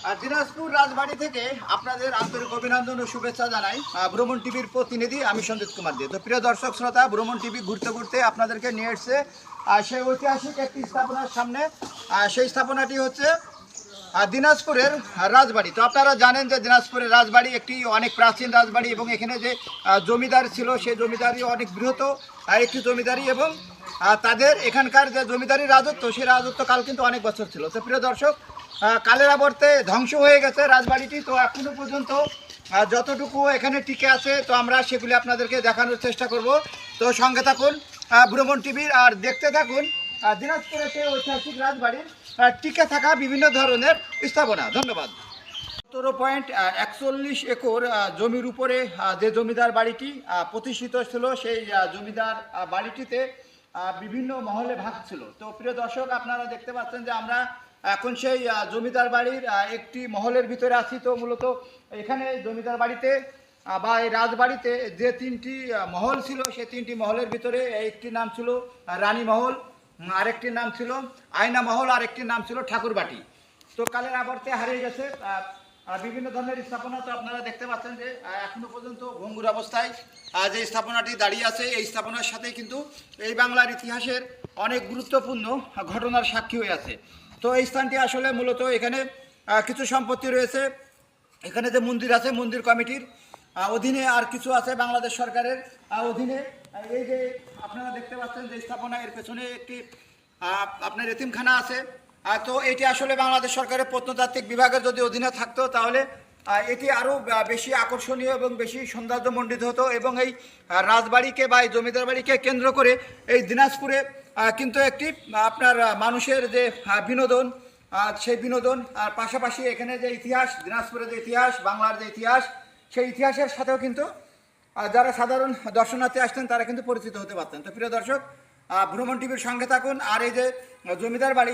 দিনাজপুর রাজবাড়ি থেকে আপনাদের আন্তরিক অভিনন্দন ও শুভেচ্ছা জানাই। ভ্রমণ টিভির প্রতিনিধি আমি সঞ্জিত কুমার দে। তো প্রিয় দর্শক শ্রোতা, ভ্রমণ টিভি ঘুরতে ঘুরতে আপনাদেরকে নিয়ে এসছে সেই ঐতিহাসিক একটি স্থাপনার সামনে। সেই স্থাপনাটি হচ্ছে দিনাজপুরের রাজবাড়ি। তো আপনারা জানেন যে দিনাজপুরের রাজবাড়ি একটি অনেক প্রাচীন রাজবাড়ি এবং এখানে যে জমিদার ছিল সেই জমিদারি অনেক বৃহৎ একটি জমিদারি এবং তাদের এখানকার যে জমিদারি রাজত্ব সেই রাজত্বকাল কিন্তু অনেক বছর ছিল। তো প্রিয় দর্শক, কালের আবর্তে ধ্বংস হয়ে গেছে রাজবাড়িটি। তো এখনো পর্যন্ত যতটুকু এখানে টিকে আছে তো আমরা সেগুলি আপনাদেরকে দেখানোর চেষ্টা করব। তো সঙ্গে থাকুন ভ্রমণ টিভির, আর দেখতে থাকুন দিনাজপুরের সেই ঐতিহাসিক রাজবাড়ির টিকে থাকা বিভিন্ন ধরনের স্থাপনা। ধন্যবাদ। 17.41 একর জমির উপরে যে জমিদার বাড়িটি প্রতিষ্ঠিত ছিল সেই জমিদার বাড়িটিতে বিভিন্ন মহলে ভাগ ছিল। তো প্রিয় দর্শক, আপনারা দেখতে পাচ্ছেন যে আমরা এখন সেই জমিদার বাড়ির একটি মহলের ভিতরে আছি। তো মূলত এখানে জমিদার বাড়িতে বা এই রাজবাড়িতে যে তিনটি মহল ছিল সেই তিনটি মহলের ভিতরে একটি নাম ছিল রানী মহল, আরেকটির নাম ছিল আয়না মহল, আরেকটির নাম ছিল ঠাকুরবাটি। তো কালের আবর্তে হারিয়ে গেছে বিভিন্ন ধরনের স্থাপনা। তো আপনারা দেখতে পাচ্ছেন যে এখনো পর্যন্ত ভঙ্গুর অবস্থায় যে স্থাপনাটি দাঁড়িয়ে আছে, এই স্থাপনার সাথে কিন্তু এই বাংলার ইতিহাসের অনেক গুরুত্বপূর্ণ ঘটনার সাক্ষী হয়ে আছে। তো এই স্থানটি আসলে মূলত এখানে কিছু সম্পত্তি রয়েছে। এখানে যে মন্দির আছে মন্দির কমিটির অধীনে, আর কিছু আছে বাংলাদেশ সরকারের অধীনে। এই যে আপনারা দেখতে পাচ্ছেন যে স্থাপনা, এর পেছনে একটি আপনার এতিমখানা আছে। তো এটি আসলে বাংলাদেশ সরকারের প্রত্নতাত্ত্বিক বিভাগের যদি অধীনে থাকতো তাহলে এটি আরও বেশি আকর্ষণীয় এবং বেশি সৌন্দর্যমণ্ডিত হতো। এবং এই রাজবাড়িকে বা এই জমিদার বাড়িকে কেন্দ্র করে এই দিনাজপুরে কিন্তু একটি আপনার মানুষের যে বিনোদন, সেই বিনোদন আর পাশাপাশি এখানে যে ইতিহাস, দিনাজপুরের যে ইতিহাস, বাংলার যে ইতিহাস, সেই ইতিহাসের সাথেও কিন্তু যারা সাধারণ দর্শনার্থী আসতেন তারা কিন্তু পরিচিত হতে পারতেন। তো প্রিয় দর্শক, ভ্রমণ টিভির সঙ্গে থাকুন। আর এই যে জমিদার বাড়ি